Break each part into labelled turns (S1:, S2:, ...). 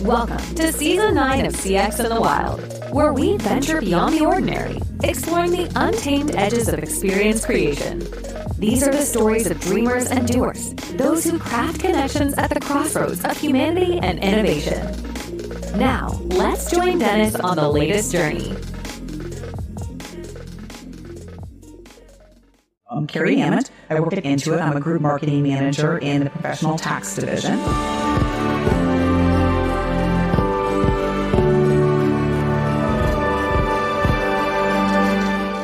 S1: Welcome to Season 9 of CX in the Wild, where we venture beyond the ordinary, exploring the untamed edges of experience creation. These are the stories of dreamers and doers, those who craft connections at the crossroads of humanity and innovation. Now, let's join Dennis on the latest journey.
S2: I'm Carrie Hammond. I work at Intuit. I'm a group marketing manager in the professional tax division.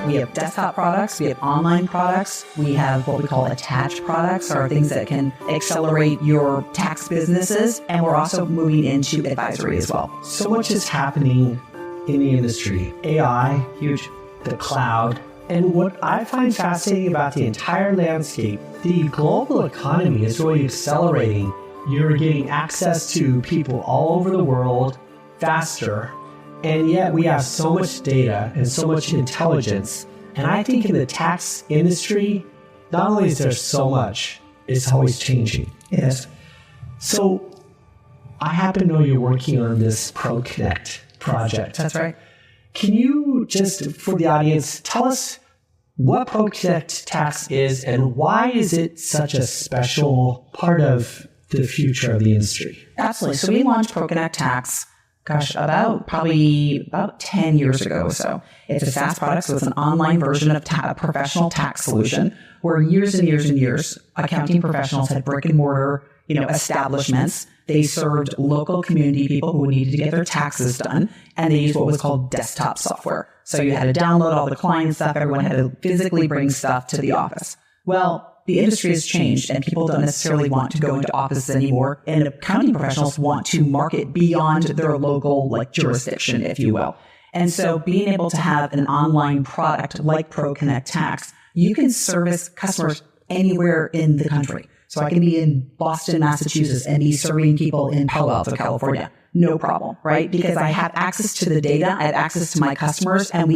S2: We have desktop products, we have online products, we have what we call attached products, or things that can accelerate your tax businesses, and we're also moving into advisory as well.
S3: So much is happening in the industry. AI,
S2: Huge.
S3: the cloud, and what I find fascinating about the entire landscape, the global economy is really accelerating. You're getting access to people all over the world faster. And yet we have so much data and so much intelligence. And I think in the tax industry, not only is there so much, it's always changing.
S2: Yes.
S3: So I happen to know you're working on this ProConnect project.
S2: That's right.
S3: Can you just, for the audience, tell us what ProConnect Tax is and why is it such a special part of the future of the industry?
S2: Absolutely. So we launched ProConnect Tax about 10 years ago or so. It's a SaaS product, so it's an online version of a professional tax solution where years and years and years, accounting professionals had brick and mortar, establishments. They served local community people who needed to get their taxes done, and they used what was called desktop software. So you had to download all the client stuff. Everyone had to physically bring stuff to the office. Well, the industry has changed and people don't necessarily want to go into offices anymore. And accounting professionals want to market beyond their local jurisdiction, if you will. And so being able to have an online product like ProConnect Tax, you can service customers anywhere in the country. So I can be in Boston, Massachusetts and be serving people in Palo Alto, California. No problem, right? Because I have access to the data, I have access to my customers, and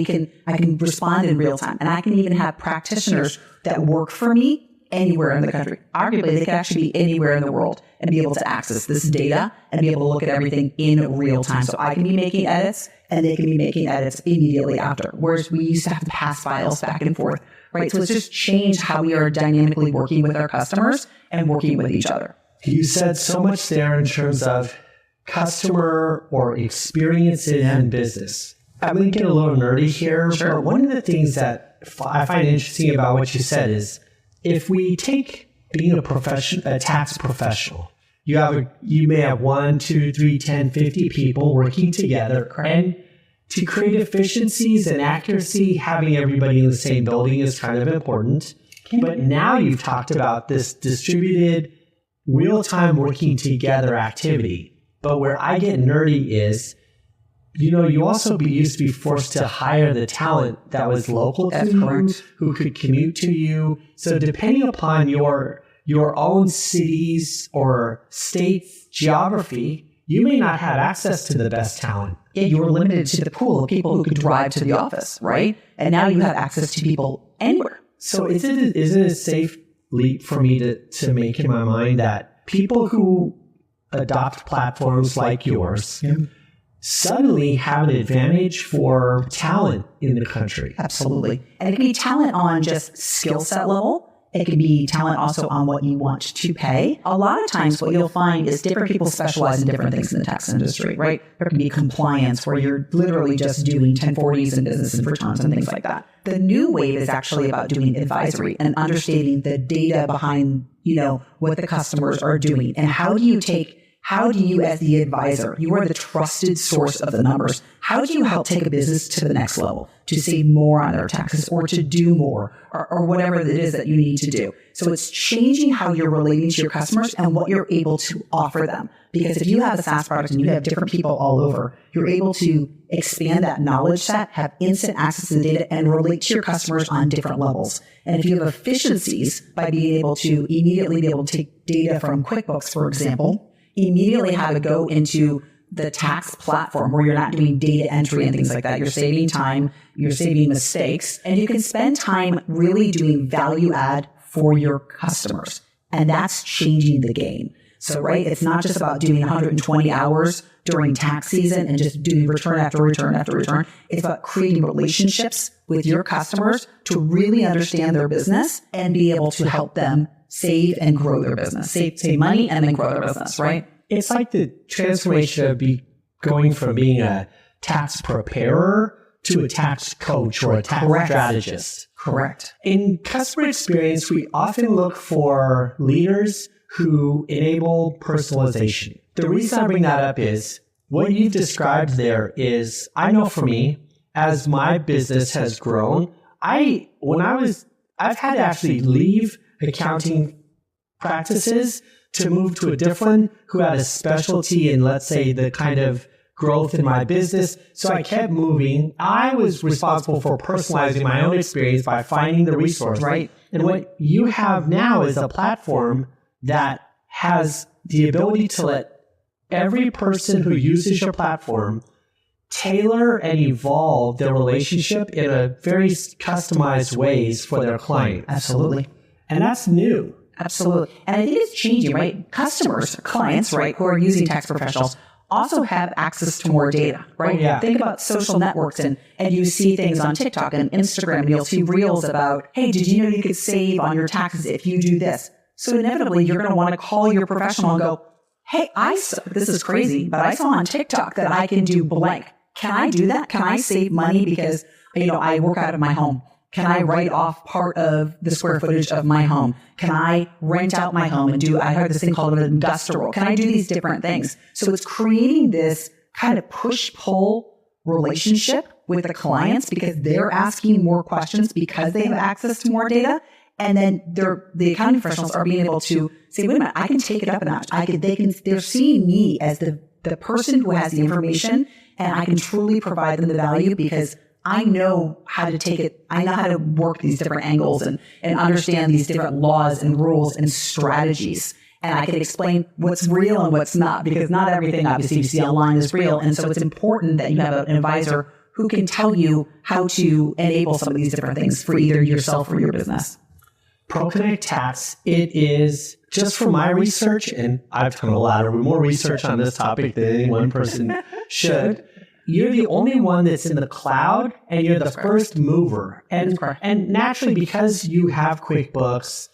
S2: I can respond in real time. And I can even have practitioners that work for me anywhere in the country. Arguably, they could actually be anywhere in the world and be able to access this data and be able to look at everything in real time. So I can be making edits and they can be making edits immediately after. Whereas we used to have to pass files back and forth, right? So it's just changed how we are dynamically working with our customers and working with each other.
S3: You said so much there in terms of customer or experience in business. I'm going to get a little nerdy here,
S2: Sure.
S3: But one of the things that I find interesting about what you said is if we take being a tax professional, you may have 1, 2, 3, 10, 50 people working together. And to create efficiencies and accuracy, having everybody in the same building is kind of important. But now you've talked about this distributed, real-time working together activity. But where I get nerdy is, you also used to be forced to hire the talent that was local to you, who could commute to you. So depending upon your own cities or state's geography, you may not have access to the best talent.
S2: Yeah, you were limited to the pool of people who could drive to the office, right? And now you have access to people anywhere.
S3: So is it a safe leap for me to make in my mind that people who adopt platforms like yours suddenly have an advantage for talent in the country?
S2: Absolutely. And it can be talent on just skill set level. It can be talent also on what you want to pay. A lot of times what you'll find is different people specialize in different things in the tax industry, right? There can be compliance where you're literally just doing 1040s and business and returns and things like that. The new wave is actually about doing advisory and understanding the data behind, what the customers are doing. And how do you as the advisor, you are the trusted source of the numbers. How do you help take a business to the next level to save more on their taxes or to do more or whatever it is that you need to do? So it's changing how you're relating to your customers and what you're able to offer them. Because if you have a SaaS product and you have different people all over, you're able to expand that knowledge set, have instant access to the data, and relate to your customers on different levels. And if you have efficiencies by being able to immediately be able to take data from QuickBooks, for example, immediately have it go into the tax platform where you're not doing data entry and things like that. You're saving time, you're saving mistakes, and you can spend time really doing value add for your customers. And that's changing the game. So, right, it's not just about doing 120 hours during tax season and just doing return after return after return. It's about creating relationships with your customers to really understand their business and be able to help them save and grow their business, save money and then grow their business, right?
S3: It's like the transformation of going from being a tax preparer to a tax coach or a tax strategist.
S2: Correct.
S3: In customer experience, we often look for leaders who enable personalization. The reason I bring that up is what you've described there is, I know for me, as my business has grown, I've had to actually leave accounting practices to move to a different who had a specialty in, let's say, the kind of growth in my business. So I kept moving. I was responsible for personalizing my own experience by finding the resource.
S2: Right.
S3: And what you have now is a platform that has the ability to let every person who uses your platform tailor and evolve their relationship in a very customized ways for their client.
S2: Absolutely.
S3: And that's new.
S2: Absolutely. And I think it's changing, right? Customers, clients, right, who are using tax professionals also have access to more data, right?
S3: Oh, yeah.
S2: Think about social networks and you see things on TikTok and Instagram and you'll see reels about, hey, did you know you could save on your taxes if you do this? So inevitably, you're going to want to call your professional and go, hey, this is crazy, but I saw on TikTok that I can do blank. Can I do that? Can I save money because, I work out of my home? Can I write off part of the square footage of my home? Can I rent out my home and I heard this thing called an industrial. Can I do these different things? So it's creating this kind of push-pull relationship with the clients because they're asking more questions because they have access to more data. And then the accounting professionals are being able to say, wait a minute, I can take it up a notch. They're seeing me as the person who has the information and I can truly provide them the value because I know how to take it. I know how to work these different angles and understand these different laws and rules and strategies. And I can explain what's real and what's not because not everything obviously you see online is real. And so it's important that you have an advisor who can tell you how to enable some of these different things for either yourself or your business.
S3: ProConnect Tax, it is, just from my research, and I've done a lot of more research on this topic than any one person should, you're the only one that's in the cloud and you're the first mover. And naturally, because you have QuickBooks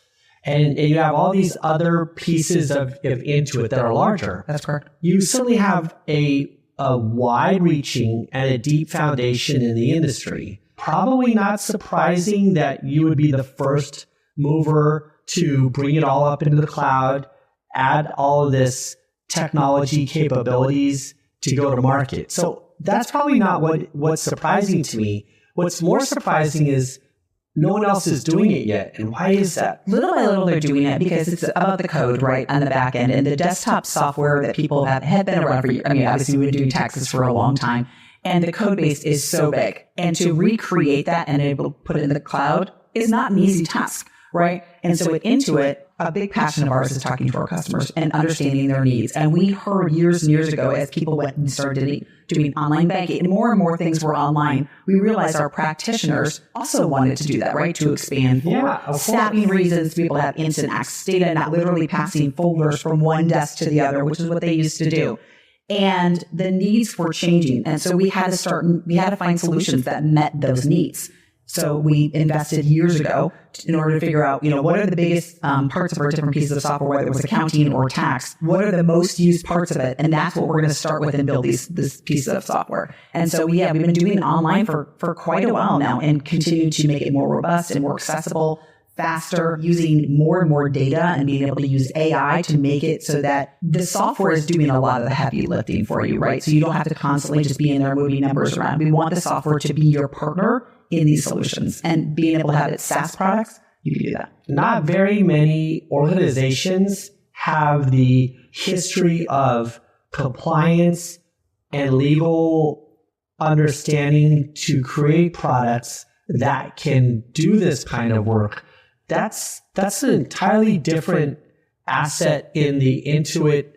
S3: and you have all these other pieces of Intuit that are larger,
S2: that's correct.
S3: You certainly have a wide-reaching and a deep foundation in the industry. Probably not surprising that you would be the first mover to bring it all up into the cloud, add all of this technology capabilities to go to market. So that's probably not what's surprising to me. What's more surprising is no one else is doing it yet. And why is that?
S2: Little by little, they're doing it because it's about the code, right, on the back end. And the desktop software that people had been around for years. I mean, obviously, we've been doing taxes for a long time. And the code base is so big. And to recreate that and able to put it in the cloud is not an easy task. Right. And so with Intuit, a big passion of ours is talking to our customers and understanding their needs. And we heard years and years ago as people went and started doing online banking and more things were online, we realized our practitioners also wanted to do that, right? To expand for staffing reasons, people have instant access data, not literally passing folders from one desk to the other, which is what they used to do. And the needs were changing. And so we had to find solutions that met those needs. So we invested years ago in order to figure out, what are the biggest parts of our different pieces of software, whether it was accounting or tax, what are the most used parts of it? And that's what we're going to start with and build this piece of software. And so, we've been doing it online for quite a while now and continue to make it more robust and more accessible, faster, using more and more data and being able to use AI to make it so that the software is doing a lot of the heavy lifting for you, right? So you don't have to constantly just be in there moving numbers around. We want the software to be your partner in these solutions, and being able to have it SaaS products, you can do that.
S3: Not very many organizations have the history of compliance and legal understanding to create products that can do this kind of work. That's an entirely different asset in the Intuit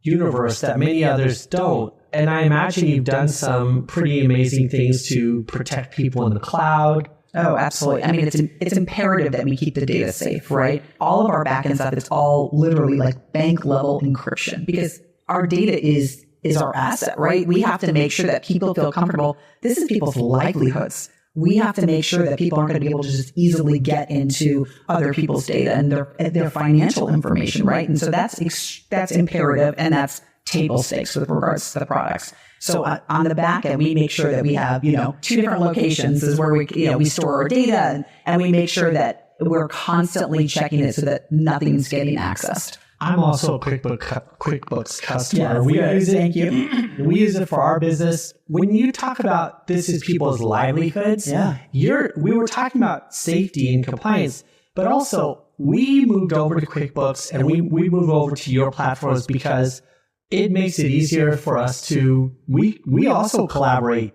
S3: universe that many others don't. And I imagine you've done some pretty amazing things to protect people in the cloud.
S2: Oh, absolutely. I mean, it's imperative that we keep the data safe, right? All of our backend stuff, it's all literally like bank level encryption because our data is our asset, right? We have to make sure that people feel comfortable. This is people's livelihoods. We have to make sure that people aren't going to be able to just easily get into other people's data and their financial information, right? And so that's imperative, and that's table stakes with regards to the products. So on the back end, we make sure that we have, 2 different locations is where we store our data, and we make sure that we're constantly checking it so that nothing's getting accessed.
S3: I'm also a QuickBooks customer.
S2: Yeah,
S3: we use it.
S2: Thank you.
S3: We use it for our business. When you talk about this is people's livelihoods, we were talking about safety and compliance, but also we moved over to QuickBooks and we moved over to your platforms because it makes it easier for us to, we also collaborate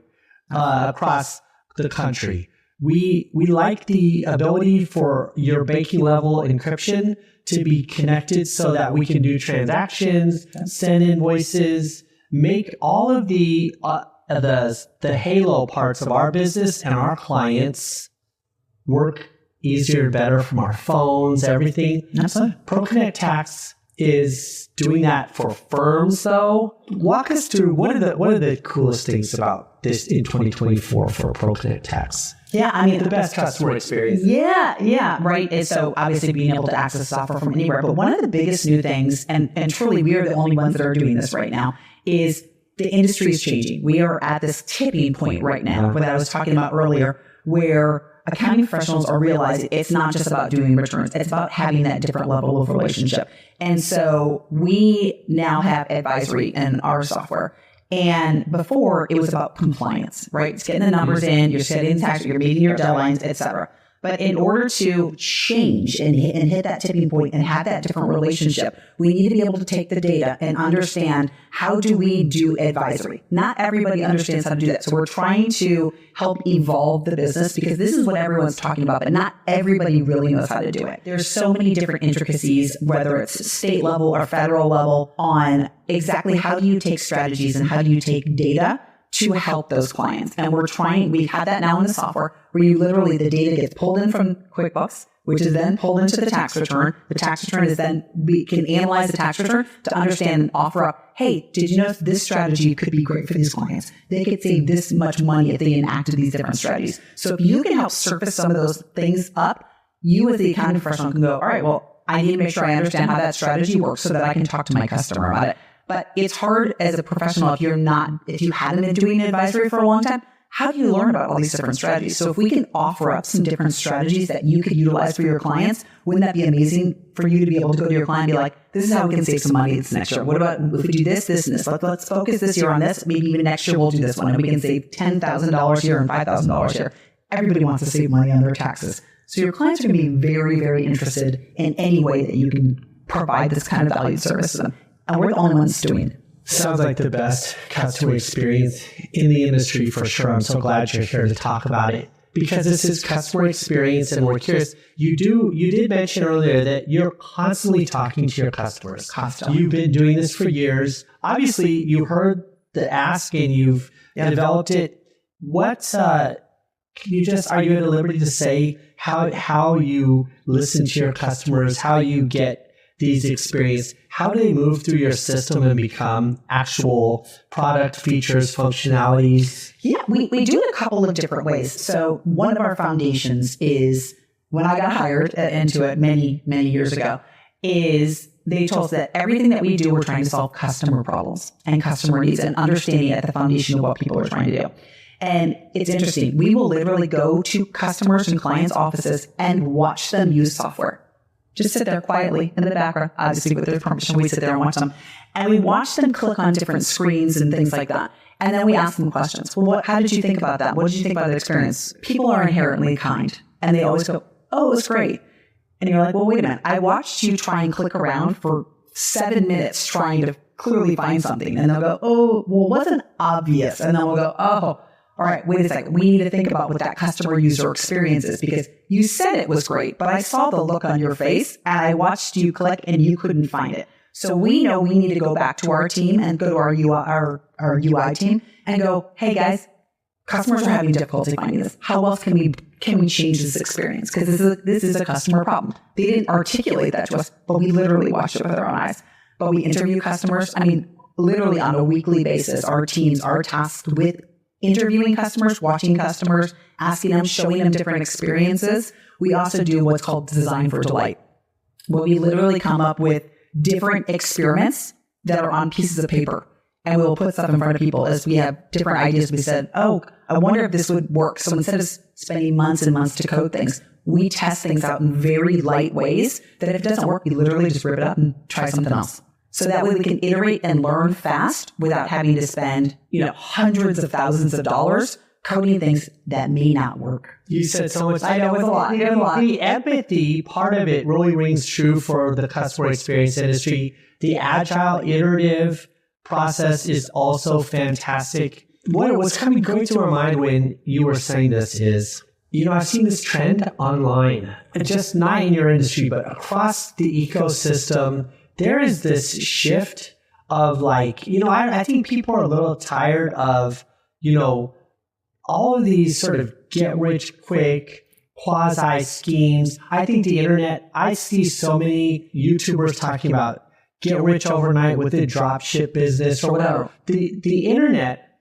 S3: across the country. We like the ability for your banking level encryption to be connected so that we can do transactions, send invoices, make all of the halo parts of our business and our clients work easier and better from our phones, everything.
S2: Absolutely.
S3: ProConnect Tax is doing that for firms, though. Walk us through what are the coolest things about this in 2024 for ProConnect Tax?
S2: Yeah, I mean,
S3: the best customer experience.
S2: Yeah, right. And so obviously being able to access software from anywhere. But one of the biggest new things, and truly we are the only ones that are doing this right now, is the industry is changing. We are at this tipping point right now, that I was talking about earlier, where accounting professionals are realizing it's not just about doing returns. It's about having that different level of relationship. And so we now have advisory in our software. And before, it was about compliance, right? It's getting the numbers in, you're setting tax, you're meeting your deadlines, et cetera. But in order to change and hit that tipping point and have that different relationship, we need to be able to take the data and understand how do we do advisory. Not everybody understands how to do that. So we're trying to help evolve the business because this is what everyone's talking about, but not everybody really knows how to do it. There's so many different intricacies, whether it's state level or federal level, on exactly how do you take strategies and how do you take data to help those clients. And we have that now in the software where you literally, the data gets pulled in from QuickBooks, which is then pulled into the tax return. The tax return is then, we can analyze the tax return to understand and offer up, hey, did you know this strategy could be great for these clients? They could save this much money if they enacted these different strategies. So if you can help surface some of those things up, you as the accounting professional can go, all right, well, I need to make sure I understand how that strategy works so that I can talk to my customer about it. But it's hard as a professional if you haven't been doing advisory for a long time. How do you learn about all these different strategies? So if we can offer up some different strategies that you could utilize for your clients, wouldn't that be amazing for you to be able to go to your client and be like, this is how we can save some money this next year. What about if we do this, this, and this? Let's focus this year on this. Maybe even next year we'll do this one and we can save $10,000 here and $5,000 here. Everybody wants to save money on their taxes. So your clients are going to be very, very interested in any way that you can provide this kind of valued service to them. And we're the only ones doing it.
S3: Sounds like the best customer experience in the industry for sure. I'm so glad you're here to talk about it because this is customer experience and we're curious. You did mention earlier that you're constantly talking to your customers. Constantly. You've been doing this for years. Obviously, you heard the ask and you've developed it. Are you at liberty to say how you listen to your customers, how you get these experience, how do they move through your system and become actual product features, functionalities?
S2: Yeah, we do it a couple of different ways. So one of our foundations is when I got hired at Intuit many, many years ago, is they told us that everything that we do, we're trying to solve customer problems and customer needs and understanding at the foundation of what people are trying to do. And it's interesting. We will literally go to customers and clients' offices and watch them use software. Just sit there quietly in the background, obviously with their permission, we sit there and watch them. And we watch them click on different screens and things like that. And then we ask them questions. Well, how did you think about that? What did you think about that experience? People are inherently kind. And they always go, oh, it was great. And you're like, well, wait a minute. I watched you try and click around for 7 minutes trying to clearly find something. And they'll go, oh, well, it wasn't obvious. And then we'll go, oh, all right, wait a second. We need to think about what that customer user experience is because you said it was great, but I saw the look on your face and I watched you click and you couldn't find it. So we know we need to go back to our team and go to our UI team and go, hey guys, customers are having difficulty finding this. How else can we change this experience? Because this is a customer problem. They didn't articulate that to us, but we literally watched it with our own eyes. But we interview customers. I mean, literally on a weekly basis, our teams are tasked with interviewing customers, watching customers, asking them, showing them different experiences. We also do what's called design for delight, where we literally come up with different experiments that are on pieces of paper. And we will put stuff in front of people as we have different ideas. We said, oh, I wonder if this would work. So instead of spending months and months to code things, we test things out in very light ways that if it doesn't work, we literally just rip it up and try something else. So that way we can iterate and learn fast without having to spend, hundreds of thousands of dollars coding things that may not work.
S3: You said so much.
S2: I know it's a lot.
S3: The empathy part of it really rings true for the customer experience industry. The agile, iterative process is also fantastic. What's coming great to our mind when you were saying this is, I've seen this trend online, just not in your industry, but across the ecosystem. There is this shift of I think people are a little tired of, all of these sort of get rich quick quasi schemes. I think the internet, I see so many YouTubers talking about get rich overnight with a drop ship business or whatever. The internet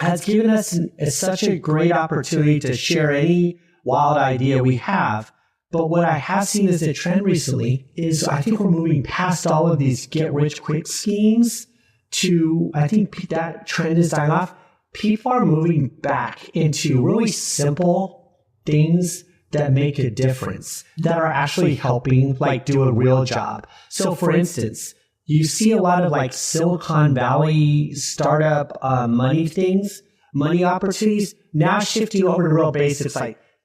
S3: has given us such a great opportunity to share any wild idea we have. But what I have seen as a trend recently is I think we're moving past all of these get rich quick schemes to, I think that trend is dying off. People are moving back into really simple things that make a difference, that are actually helping do a real job. So for instance, you see a lot of Silicon Valley startup money opportunities now shifting over to real basics.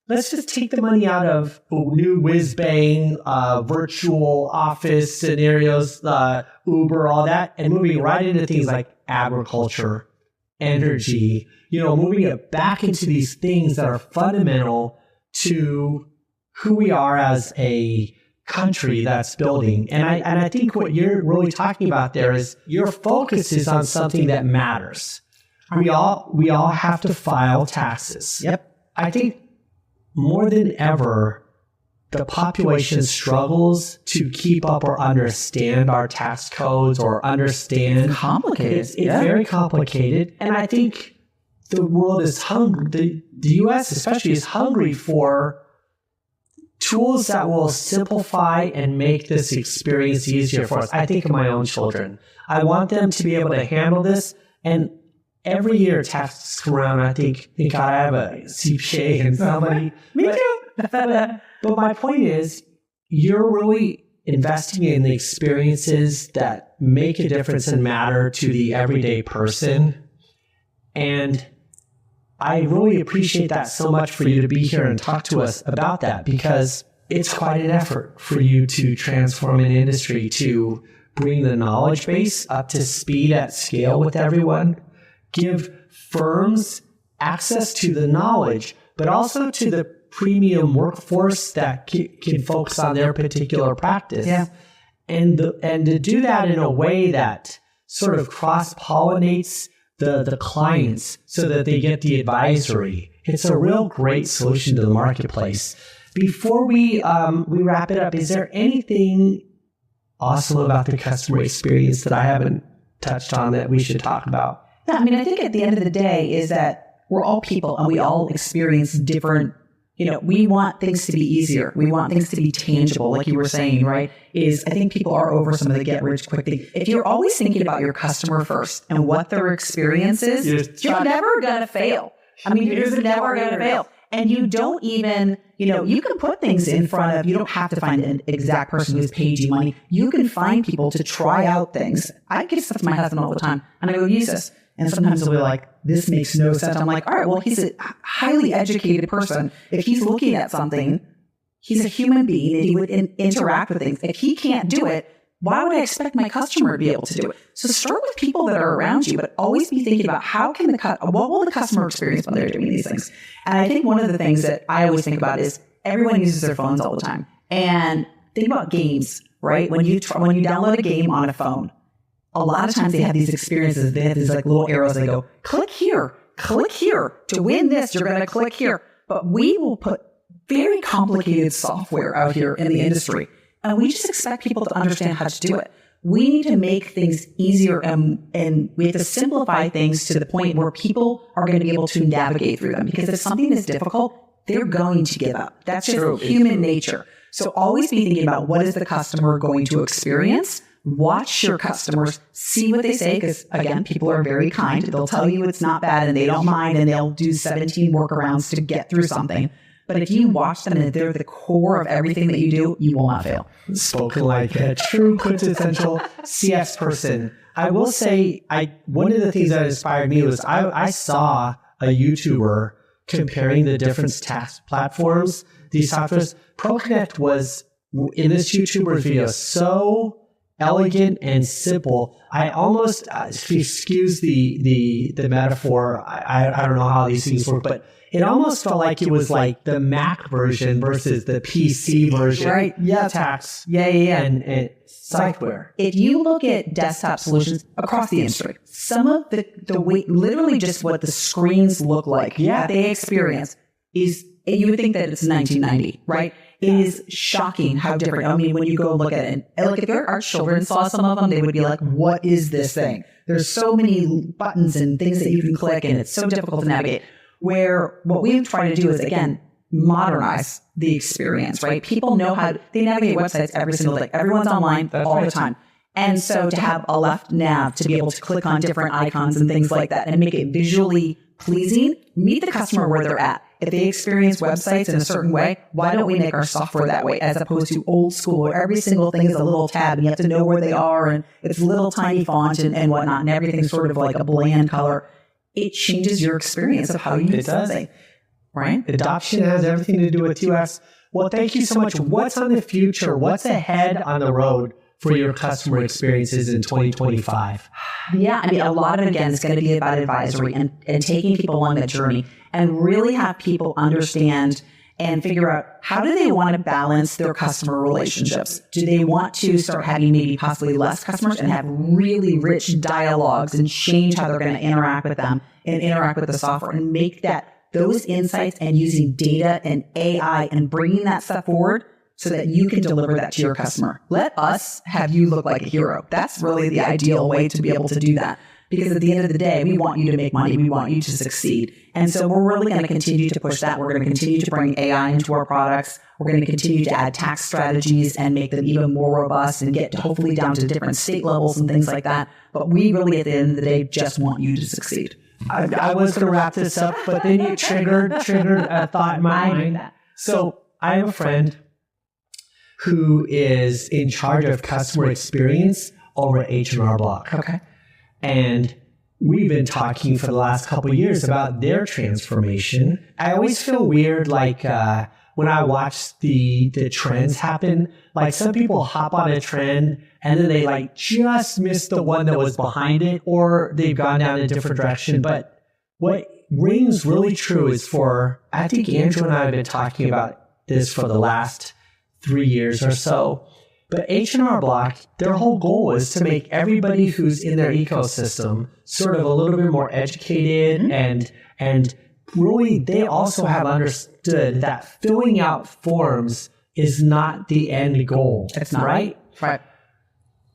S3: Let's just take the money out of new whiz-bang, virtual office scenarios, Uber, all that, and moving right into things like agriculture, energy, moving it back into these things that are fundamental to who we are as a country that's building. And I think what you're really talking about there is your focus is on something that matters. We all have to file taxes.
S2: Yep.
S3: I think more than ever, the population struggles to keep up or understand our tax codes or understand.
S2: It's complicated.
S3: It's very complicated. And I think the world is hungry, the U.S. especially is hungry for tools that will simplify and make this experience easier for us. I think of my own children. I want them to be able to handle this. And every year taxes come around, I think, God, I have a CPA and somebody.
S2: Me too.
S3: But my point is, you're really investing in the experiences that make a difference and matter to the everyday person. And I really appreciate that so much for you to be here and talk to us about that, because it's quite an effort for you to transform an industry, to bring the knowledge base up to speed at scale with everyone, give firms access to the knowledge, but also to the premium workforce that can focus on their particular practice.
S2: Yeah.
S3: And to do that in a way that sort of cross-pollinates the clients so that they get the advisory. It's a real great solution to the marketplace. Before we wrap it up, is there anything awesome about the customer experience that I haven't touched on that we should talk about?
S2: Yeah, I think at the end of the day is that we're all people and we all experience different, we want things to be easier. We want things to be tangible, like you were saying, right? I think people are over some of the get rich quick thing. If you're always thinking about your customer first and what their experience is, you're never going to fail. You're never going to fail. And you don't even, you can put things in front of, you don't have to find an exact person who's paid you money. You can find people to try out things. I give stuff to my husband all the time and I go, use this. And sometimes he'll be like, this makes no sense. I'm like, all right, well, he's a highly educated person. If he's looking at something, he's a human being and he would interact with things. If he can't do it, why would I expect my customer to be able to do it? So start with people that are around you, but always be thinking about what will the customer experience when they're doing these things? And I think one of the things that I always think about is everyone uses their phones all the time. And think about games, right? When you download a game on a phone, a lot of times they have these experiences. They have these little arrows. They go, click here, click here. To win this, you're going to click here. But we will put very complicated software out here in the industry, and we just expect people to understand how to do it. We need to make things easier, and we have to simplify things to the point where people are going to be able to navigate through them. Because if something is difficult, they're going to give up. That's just human nature. So always be thinking about what is the customer going to experience. Watch your customers, see what they say, because again, people are very kind. They'll tell you it's not bad and they don't mind, and they'll do 17 workarounds to get through something. But if you watch them and they're the core of everything that you do, you will not fail.
S3: Spoken like a true quintessential CX person. I will say, one of the things that inspired me was I saw a YouTuber comparing the different tax platforms, these softwares. ProConnect was, in this YouTuber's video, so elegant and simple. I almost, excuse the metaphor, I don't know how these things work, but it almost felt like it was like the Mac version versus the PC version.
S2: Right. Yeah.
S3: Tax.
S2: Yeah.
S3: And software.
S2: If you look at desktop solutions across the industry, some of the way, literally just what the screens look like, that they experience is, you would think that it's 1990, right? It is shocking how different. I mean, when you go look at it, and like if our children saw some of them, they would be like, what is this thing? There's so many buttons and things that you can click, and it's so difficult to navigate. Where what we try to do is, again, modernize the experience, right? People know how they navigate websites every single day. Everyone's online all the time. And so to have a left nav, to be able to click on different icons and things like that and make it visually pleasing, meet the customer where they're at. If they experience websites in a certain way, why don't we make our software that way, as opposed to old school where every single thing is a little tab and you have to know where they are and it's little tiny font and whatnot, and everything's sort of like a bland color. It changes your experience of how you use something, right?
S3: Adoption has everything to do with UX. Well, thank you so much. What's on the future? What's ahead on the road for your customer experiences in 2025?
S2: Yeah, I mean, a lot of it, again, is going to be about advisory and taking people along that journey and really have people understand and figure out, how do they want to balance their customer relationships? Do they want to start having maybe possibly less customers and have really rich dialogues and change how they're going to interact with them and interact with the software and make those insights and using data and AI and bringing that stuff forward so that you can deliver that to your customer? Let us have you look like a hero. That's really the ideal way to be able to do that. Because at the end of the day, we want you to make money. We want you to succeed. And so we're really going to continue to push that. We're going to continue to bring AI into our products. We're going to continue to add tax strategies and make them even more robust and get hopefully down to different state levels and things like that. But we really, at the end of the day, just want you to succeed.
S3: I was going to wrap this up, but then you triggered a thought in my mind. So I have a friend who is in charge of customer experience over at H&R Block.
S2: Okay.
S3: And we've been talking for the last couple of years about their transformation. I always feel weird, like when I watch the trends happen, like some people hop on a trend and then they like just miss the one that was behind it, or they've gone down a different direction. But what rings really true is I think Andrew and I have been talking about this for the last 3 years or so. But H&R Block, their whole goal is to make everybody who's in their ecosystem sort of a little bit more educated, and really they also have understood that filling out forms is not the end goal.
S2: It's not.
S3: Right?
S2: Right.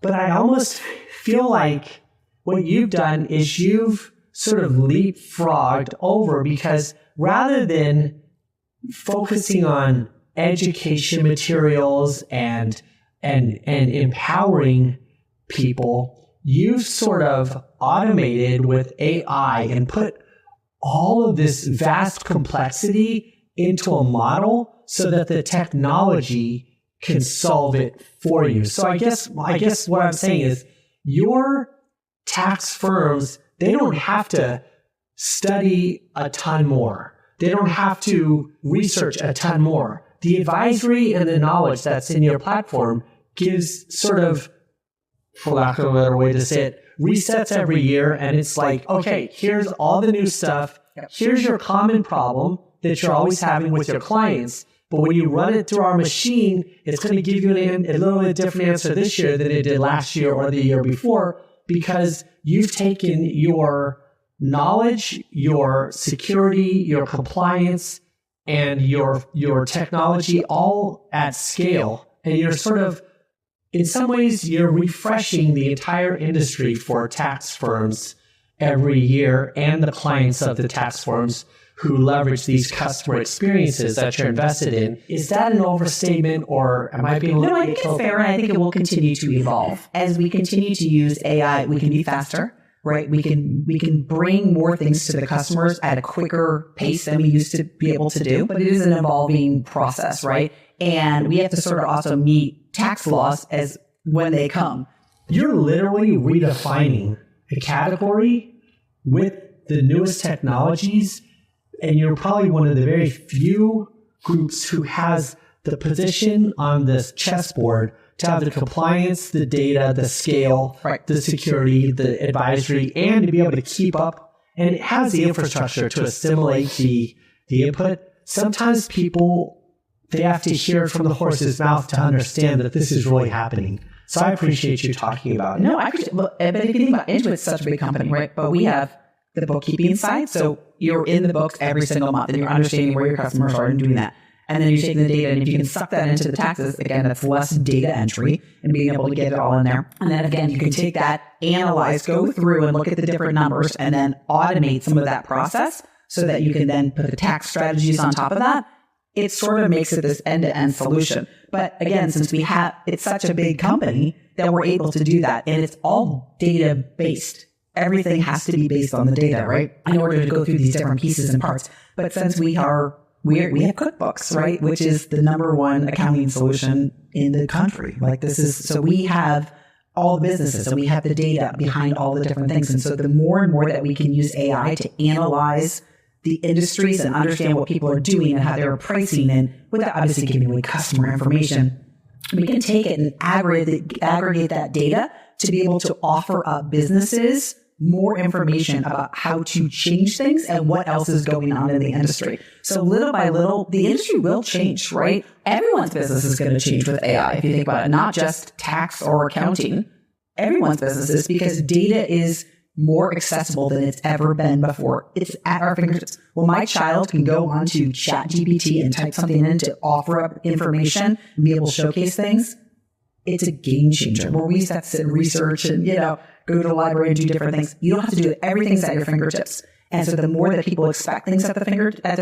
S3: But I almost feel like what you've done is you've sort of leapfrogged over, because rather than focusing on education materials and empowering people, you've sort of automated with AI and put all of this vast complexity into a model so that the technology can solve it for you. So I guess what I'm saying is, your tax firms, they don't have to study a ton more. They don't have to research a ton more. The advisory and the knowledge that's in your platform gives sort of, for lack of a better way to say it, resets every year. And it's like, okay, here's all the new stuff. Here's your common problem that you're always having with your clients. But when you run it through our machine, it's going to give you a little bit different answer this year than it did last year or the year before, because you've taken your knowledge, your security, your compliance, and your technology all at scale. And you're sort of, in some ways, you're refreshing the entire industry for tax firms every year and the clients of the tax firms who leverage these customer experiences that you're invested in. Is that an overstatement, or am I being a little bit?
S2: No, I think it's fair, and I think it will continue to evolve. As we continue to use AI, we can be faster, right? We can bring more things to the customers at a quicker pace than we used to be able to do, but it is an evolving process, right? And we have to sort of also meet tax laws as when they come.
S3: You're literally redefining a category with the newest technologies, and you're probably one of the very few groups who has the position on this chessboard to have the compliance, the data, the scale,
S2: right,
S3: the security, the advisory, and to be able to keep up. And it has the infrastructure to assimilate the input. Sometimes people, they have to hear it from the horse's mouth to understand that this is really happening. So I appreciate you talking about it.
S2: No, I appreciate it. But if you think about Intuit's such a big company, right? But we have the bookkeeping side. So you're in the books every single month and you're understanding where your customers are and doing that. And then you're taking the data, and if you can suck that into the taxes, again, that's less data entry and being able to get it all in there. And then again, you can take that, analyze, go through and look at the different numbers and then automate some of that process so that you can then put the tax strategies on top of that. It sort of makes it this end-to-end solution. But again, since it's such a big company that we're able to do that, and it's all data-based. Everything has to be based on the data, right? In order to go through these different pieces and parts. But since we have QuickBooks, right? Which is the number one accounting solution in the country. So we have all the businesses and we have the data behind all the different things. And so the more and more that we can use AI to analyze the industries and understand what people are doing and how they're pricing, and without obviously giving away customer information, we can take it and aggregate that data to be able to offer up businesses more information about how to change things and what else is going on in the industry. So little by little, the industry will change, right? Everyone's business is going to change with AI. If you think about it, not just tax or accounting, everyone's businesses, because data is more accessible than it's ever been before. It's at our fingertips. When my child can go onto ChatGPT and type something in to offer up information and be able to showcase things, it's a game changer. Where we used to have to sit and research and, go to the library and do different things. You don't have to do it. Everything's at your fingertips. And so the more that people expect things at their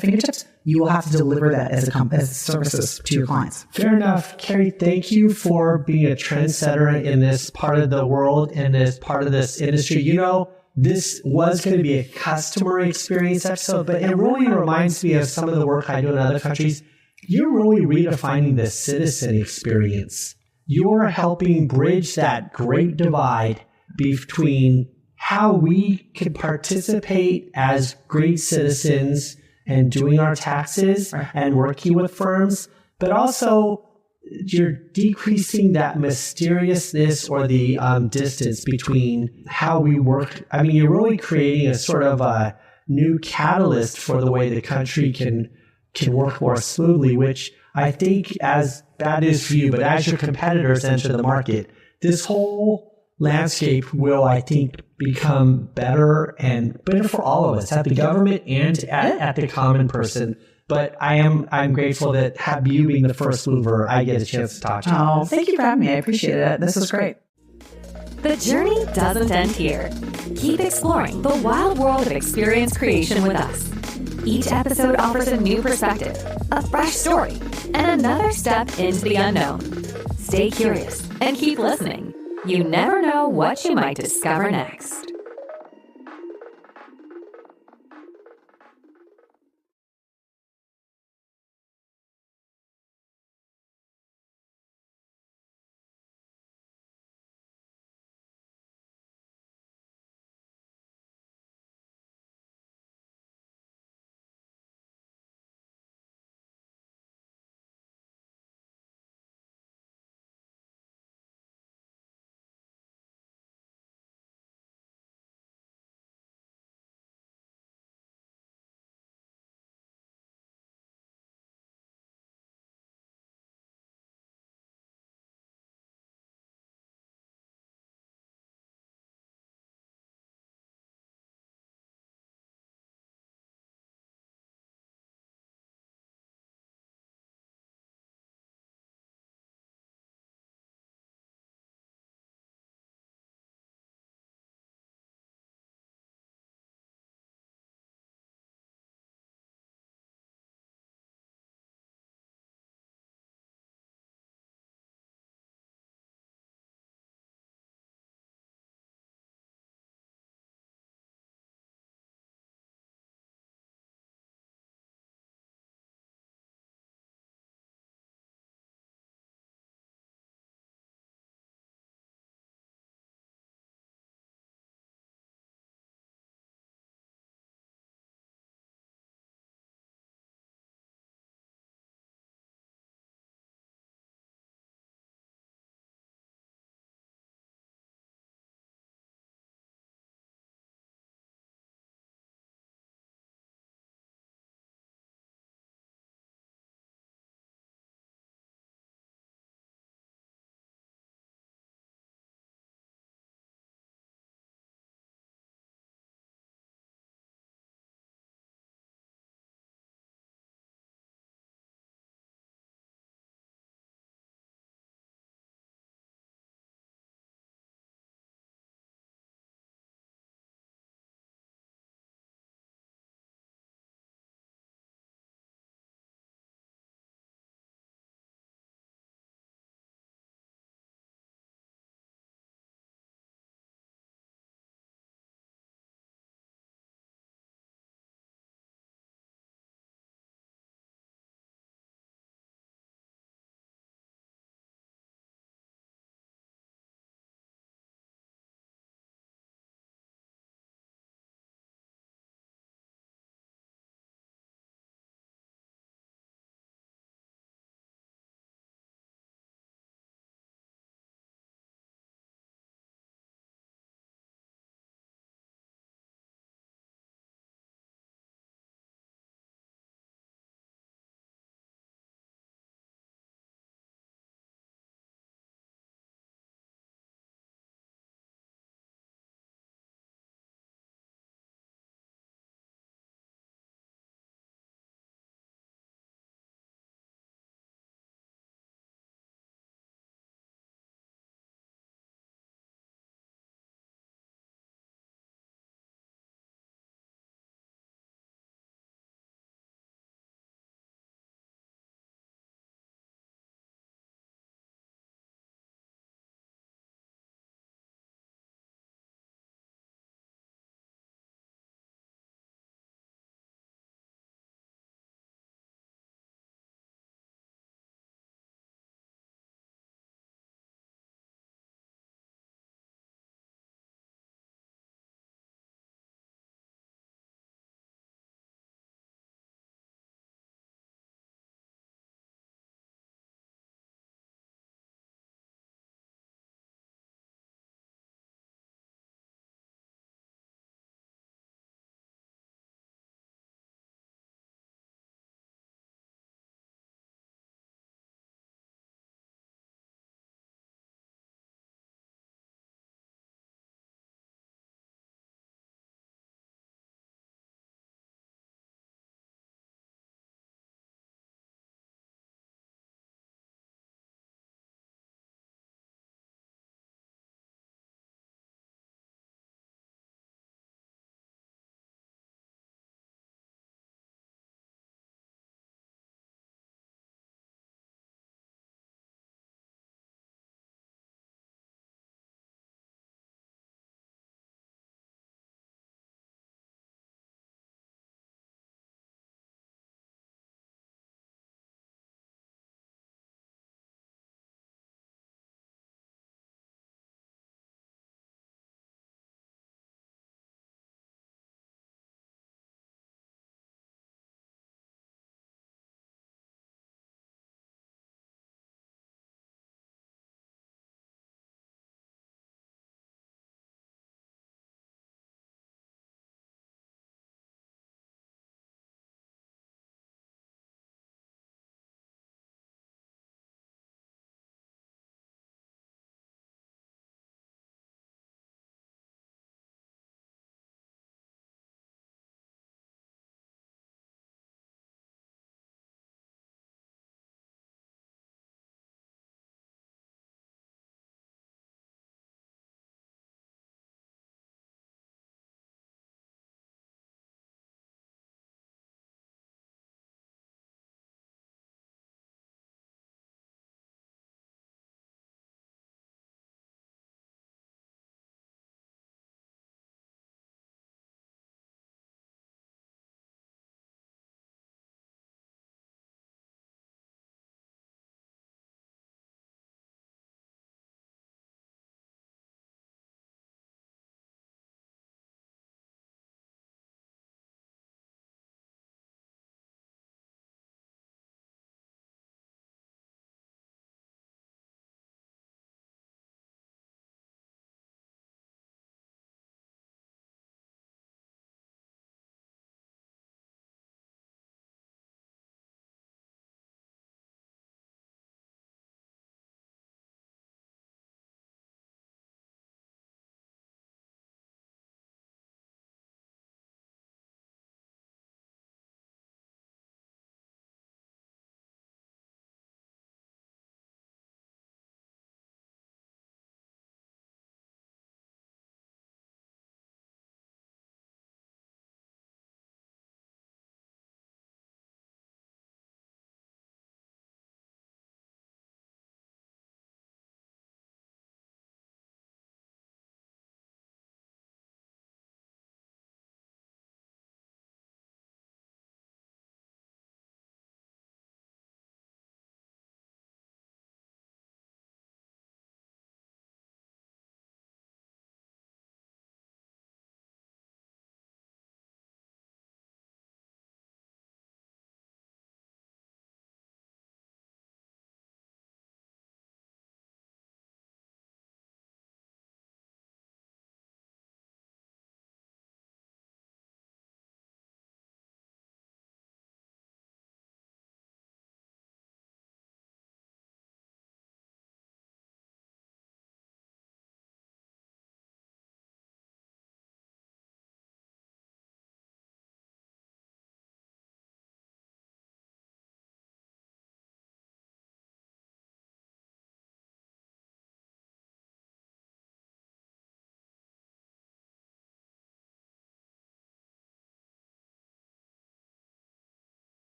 S2: fingertips, you will have to deliver that as services to your clients.
S3: Fair enough. Carrie, thank you for being a trendsetter in this part of the world and as part of this industry. This was going to be a customer experience episode, but it really reminds me of some of the work I do in other countries. You're really redefining the citizen experience. You're helping bridge that great divide between how we can participate as great citizens and doing our taxes and working with firms, but also you're decreasing that mysteriousness or the distance between how we work. I mean, you're really creating a sort of a new catalyst for the way the country can work more smoothly, which I think, as bad is for you, but as your competitors enter the market, this whole landscape will, I think, become better and better for all of us, at the government and at the common person. But I'm grateful that have you being the first mover, I get a chance to talk to you.
S2: Oh, thank you for having me. I appreciate it. This was great.
S1: The journey doesn't end here. Keep exploring the wild world of experience creation with us. Each episode offers a new perspective, a fresh story, and another step into the unknown. Stay curious and keep listening. You never know what you might discover next.